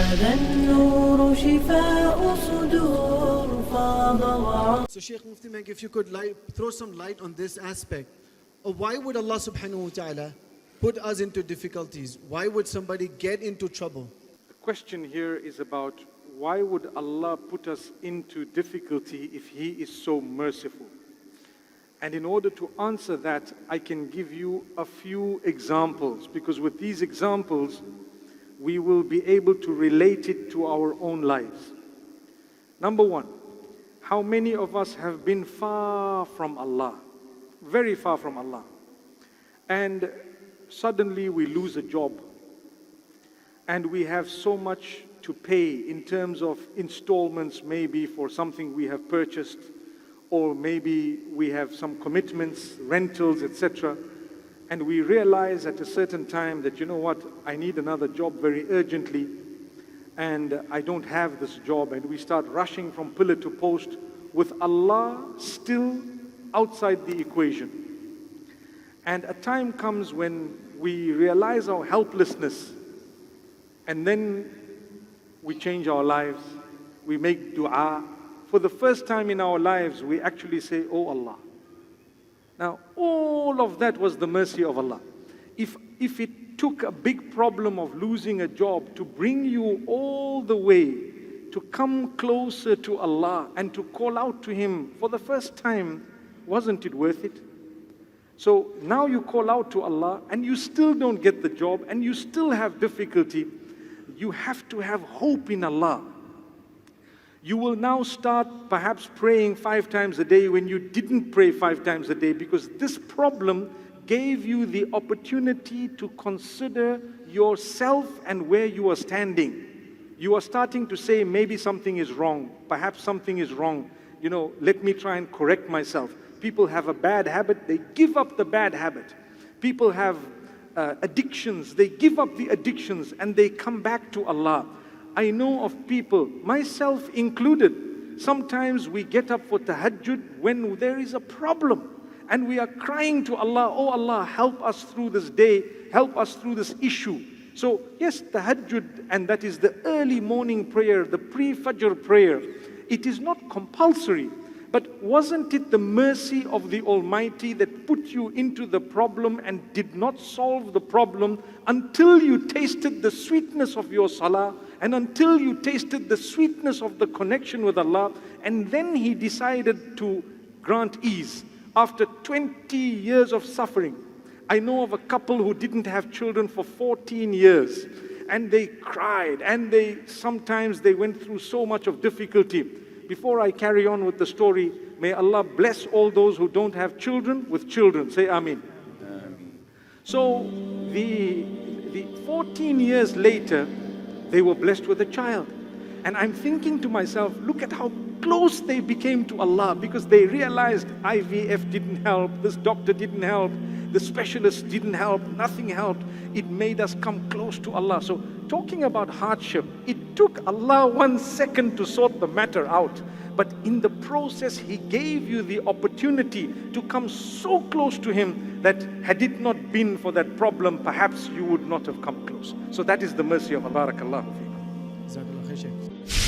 هذا النور شفاء صدور فاض وعظ. So Shaykh Mufti Menk, if you could throw some light on this aspect of why would Allah subhanahu wa ta'ala put us into difficulties? Why would somebody get into trouble? The question here is about why would Allah put us into difficulty if He is so merciful? And in order to answer that, I can give you a few examples, because with these examples, we will be able to relate it to our own lives. Number one, how many of us have been far from Allah, very far from Allah, and suddenly we lose a job, and we have so much to pay in terms of installments, maybe for something we have purchased, or maybe we have some commitments, rentals, etc. And we realize at a certain time that, you know what, I need another job very urgently, and I don't have this job, and we start rushing from pillar to post with Allah still outside the equation. And a time comes when we realize our helplessness, and then we change our lives, we make dua. For the first time in our lives, we actually say, "Oh Allah." Now, all of that was the mercy of Allah. If it took a big problem of losing a job to bring you all the way to come closer to Allah and to call out to Him for the first time, wasn't it worth it? So now you call out to Allah and you still don't get the job and you still have difficulty. You have to have hope in Allah. You will now start perhaps praying 5 times a day when you didn't pray 5 times a day, because this problem gave you the opportunity to consider yourself and where you are standing. You are starting to say, maybe something is wrong, perhaps something is wrong. You know, let me try and correct myself. People have a bad habit, they give up the bad habit. People have addictions, they give up the addictions and they come back to Allah. I know of people, myself included, sometimes we get up for tahajjud when there is a problem and we are crying to Allah, "Oh Allah, help us through this day, help us through this issue." So yes, tahajjud, and that is the early morning prayer, the pre-fajr prayer, it is not compulsory. But wasn't it the mercy of the Almighty that put you into the problem and did not solve the problem until you tasted the sweetness of your salah and until you tasted the sweetness of the connection with Allah, and then He decided to grant ease after 20 years of suffering. I know of a couple who didn't have children for 14 years and they cried and sometimes they went through so much of difficulty. Before I carry on with the story, may Allah bless all those who don't have children with children. Say Ameen. So the 14 years later, they were blessed with a child. And I'm thinking to myself, look at how close they became to Allah, because they realized IVF didn't help, this doctor didn't help, the specialist didn't help, nothing helped. It made us come close to Allah. So talking about hardship, it took Allah 1 second to sort the matter out. But in the process, He gave you the opportunity to come so close to Him that had it not been for that problem, perhaps you would not have come close. So that is the mercy of Allah. Barakallahu feekum.